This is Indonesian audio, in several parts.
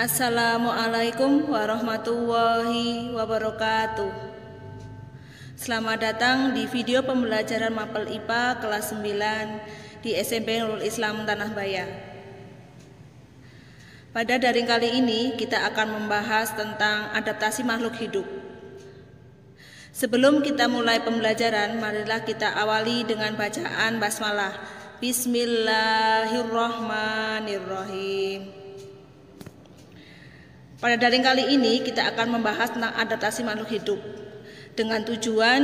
Assalamualaikum warahmatullahi wabarakatuh. Selamat datang di video pembelajaran Mapel IPA kelas 9 di SMP Nurul Islam Tanah Bayar. Pada daring kali ini kita akan membahas tentang adaptasi makhluk hidup. Sebelum kita mulai pembelajaran, marilah kita awali dengan bacaan basmalah. Bismillahirrahmanirrahim. Pada daring kali ini kita akan membahas tentang adaptasi makhluk hidup dengan tujuan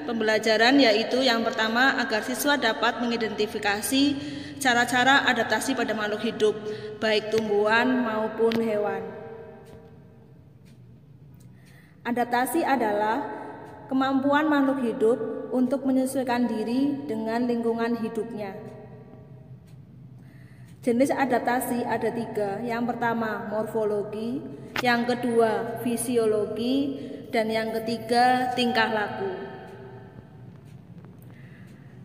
pembelajaran, yaitu yang pertama agar siswa dapat mengidentifikasi cara-cara adaptasi pada makhluk hidup baik tumbuhan maupun hewan. Adaptasi adalah kemampuan makhluk hidup untuk menyesuaikan diri dengan lingkungan hidupnya. Jenis adaptasi ada 3. Yang pertama morfologi, yang kedua fisiologi, dan yang ketiga tingkah laku.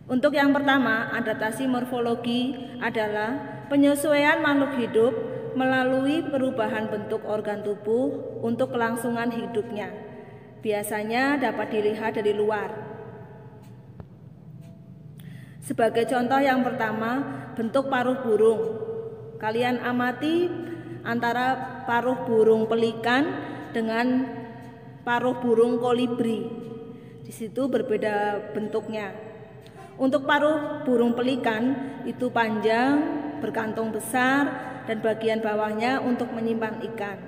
Untuk yang pertama, adaptasi morfologi adalah penyesuaian makhluk hidup melalui perubahan bentuk organ tubuh untuk kelangsungan hidupnya. Biasanya dapat dilihat dari luar. Sebagai contoh yang pertama, bentuk paruh burung. Kalian amati antara paruh burung pelikan dengan paruh burung kolibri. Di situ berbeda bentuknya. Untuk paruh burung pelikan itu panjang, berkantung besar, dan bagian bawahnya untuk menyimpan ikan.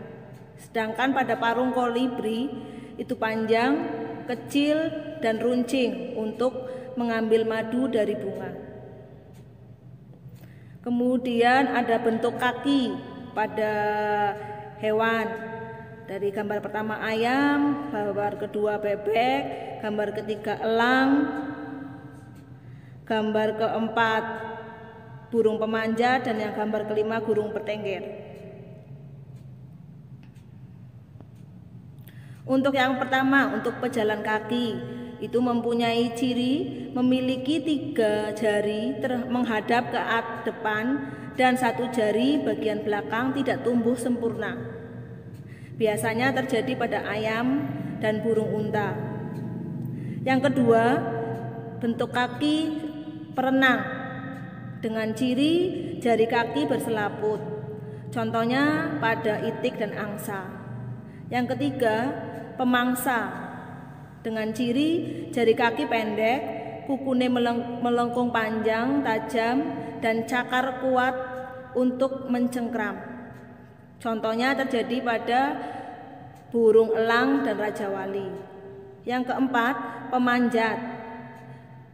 Sedangkan pada paruh kolibri itu panjang, kecil, dan runcing untuk mengambil madu dari bunga. Kemudian ada bentuk kaki pada hewan. Dari gambar pertama ayam, gambar kedua bebek, gambar ketiga elang, gambar keempat burung pemanja, dan yang gambar kelima burung petengger. Untuk yang pertama, untuk pejalan kaki itu mempunyai ciri memiliki 3 jari menghadap ke depan dan 1 jari bagian belakang tidak tumbuh sempurna. Biasanya terjadi pada ayam dan burung unta. Yang kedua, bentuk kaki perenang dengan ciri jari kaki berselaput. Contohnya pada itik dan angsa. Yang ketiga, pemangsa dengan ciri jari kaki pendek, kukunya melengkung panjang, tajam, dan cakar kuat untuk mencengkram. Contohnya terjadi pada burung elang dan raja wali. Yang keempat, pemanjat.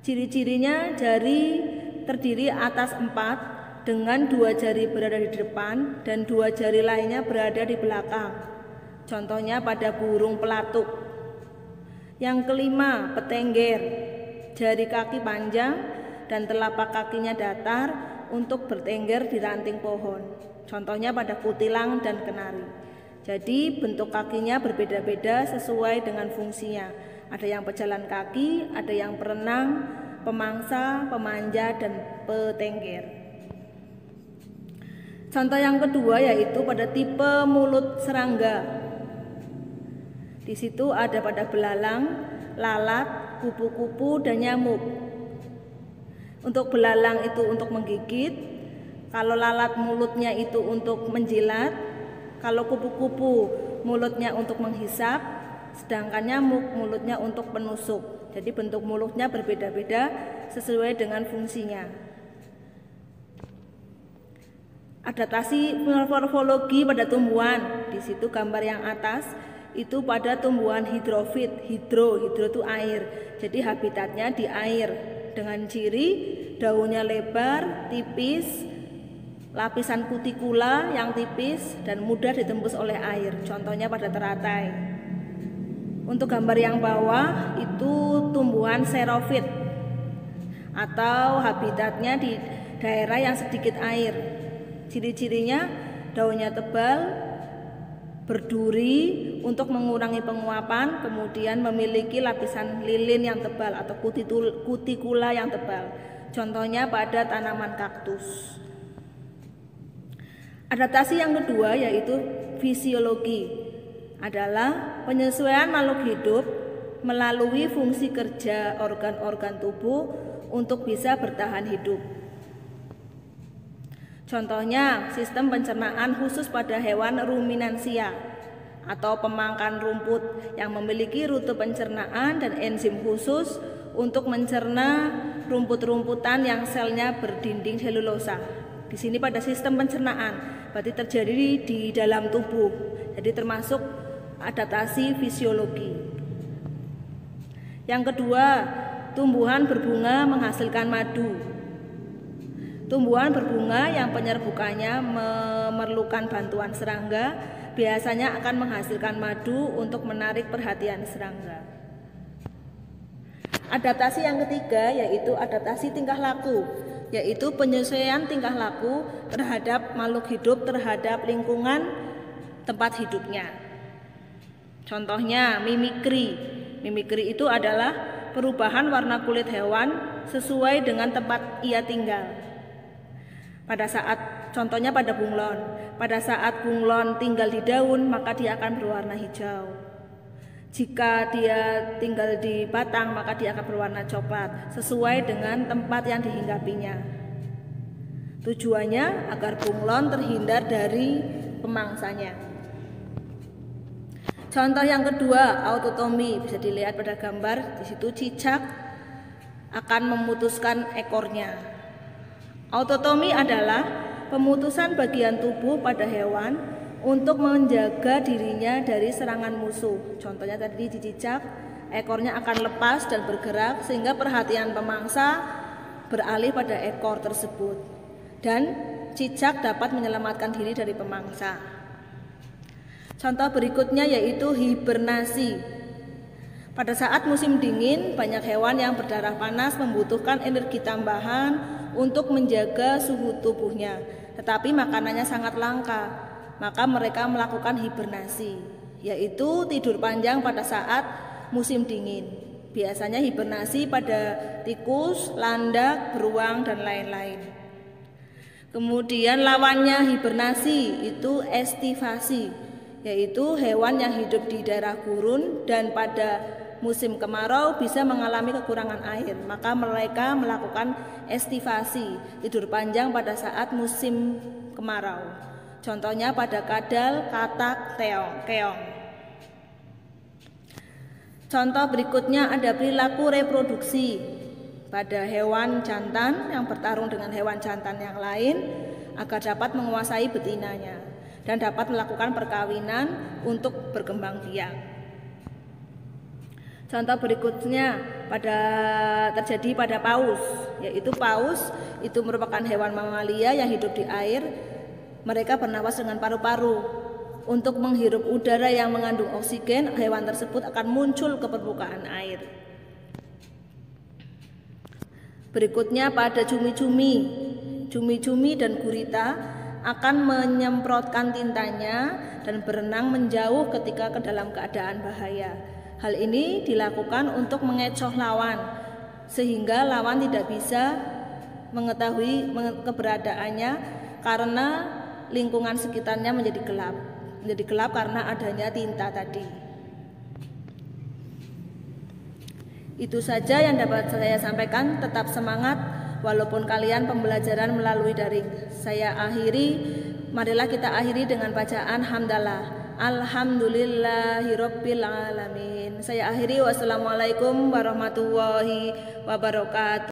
Ciri-cirinya jari terdiri atas 4 dengan 2 jari berada di depan dan 2 jari lainnya berada di belakang. Contohnya pada burung pelatuk. Yang kelima, petengger. Jari kaki panjang dan telapak kakinya datar untuk bertengger di ranting pohon. Contohnya pada kutilang dan kenari. Jadi bentuk kakinya berbeda-beda sesuai dengan fungsinya. Ada yang pejalan kaki, ada yang perenang, pemangsa, pemanja, dan petengger. Contoh yang kedua yaitu pada tipe mulut serangga. Di situ ada pada belalang, lalat, kupu-kupu, dan nyamuk. Untuk belalang itu untuk menggigit, kalau lalat mulutnya itu untuk menjilat, kalau kupu-kupu mulutnya untuk menghisap, sedangkan nyamuk mulutnya untuk penusuk. Jadi bentuk mulutnya berbeda-beda sesuai dengan fungsinya. Adaptasi morfologi pada tumbuhan. Di situ gambar yang atas itu pada tumbuhan hidrofit. Hidro itu air. Jadi habitatnya di air dengan ciri daunnya lebar, tipis, lapisan kutikula yang tipis dan mudah ditembus oleh air. Contohnya pada teratai. Untuk gambar yang bawah itu tumbuhan xerofit atau habitatnya di daerah yang sedikit air. Ciri-cirinya daunnya tebal, berduri untuk mengurangi penguapan, kemudian memiliki lapisan lilin yang tebal atau kutikula yang tebal. Contohnya pada tanaman kaktus. Adaptasi yang kedua yaitu fisiologi, adalah penyesuaian makhluk hidup melalui fungsi kerja organ-organ tubuh untuk bisa bertahan hidup. Contohnya, sistem pencernaan khusus pada hewan ruminansia atau pemangkan rumput yang memiliki rute pencernaan dan enzim khusus untuk mencerna rumput-rumputan yang selnya berdinding selulosa. Di sini pada sistem pencernaan, berarti terjadi di dalam tubuh. Jadi termasuk adaptasi fisiologi. Yang kedua, tumbuhan berbunga menghasilkan madu. Tumbuhan berbunga yang penyerbukannya memerlukan bantuan serangga biasanya akan menghasilkan madu untuk menarik perhatian serangga. Adaptasi yang ketiga yaitu adaptasi tingkah laku, yaitu penyesuaian tingkah laku terhadap makhluk hidup terhadap lingkungan tempat hidupnya. Contohnya mimikri. Mimikri itu adalah perubahan warna kulit hewan sesuai dengan tempat ia tinggal. Contohnya pada bunglon. Pada saat bunglon tinggal di daun, maka dia akan berwarna hijau. Jika dia tinggal di batang, maka dia akan berwarna coklat, sesuai dengan tempat yang dihinggapinya. Tujuannya agar bunglon terhindar dari pemangsanya. Contoh yang kedua, autotomi, bisa dilihat pada gambar. Di situ cicak akan memutuskan ekornya. Autotomi adalah pemutusan bagian tubuh pada hewan untuk menjaga dirinya dari serangan musuh. Contohnya tadi di cicak, ekornya akan lepas dan bergerak sehingga perhatian pemangsa beralih pada ekor tersebut. Dan cicak dapat menyelamatkan diri dari pemangsa. Contoh berikutnya yaitu hibernasi. Pada saat musim dingin, banyak hewan yang berdarah panas membutuhkan energi tambahan untuk menjaga suhu tubuhnya, tetapi makanannya sangat langka, maka mereka melakukan hibernasi, yaitu tidur panjang pada saat musim dingin. Biasanya hibernasi pada tikus, landak, beruang, dan lain-lain. Kemudian lawannya hibernasi itu estivasi, yaitu hewan yang hidup di daerah gurun dan pada musim kemarau bisa mengalami kekurangan air, maka mereka melakukan estivasi, tidur panjang pada saat musim kemarau. Contohnya pada kadal, katak, keong. Contoh berikutnya ada perilaku reproduksi pada hewan jantan yang bertarung dengan hewan jantan yang lain agar dapat menguasai betinanya dan dapat melakukan perkawinan untuk berkembang biak. Contoh berikutnya terjadi pada paus, yaitu paus itu merupakan hewan mamalia yang hidup di air. Mereka bernapas dengan paru-paru. Untuk menghirup udara yang mengandung oksigen, hewan tersebut akan muncul ke permukaan air. Berikutnya pada cumi-cumi. Cumi-cumi dan gurita akan menyemprotkan tintanya dan berenang menjauh ketika ke dalam keadaan bahaya. Hal ini dilakukan untuk mengecoh lawan, sehingga lawan tidak bisa mengetahui keberadaannya karena lingkungan sekitarnya menjadi gelap. Menjadi gelap karena adanya tinta tadi. Itu saja yang dapat saya sampaikan. Tetap semangat walaupun kalian pembelajaran melalui daring. Marilah kita akhiri dengan bacaan hamdalah. Alhamdulillahirabbil alamin. Saya akhiri, wassalamualaikum warahmatullahi wabarakatuh.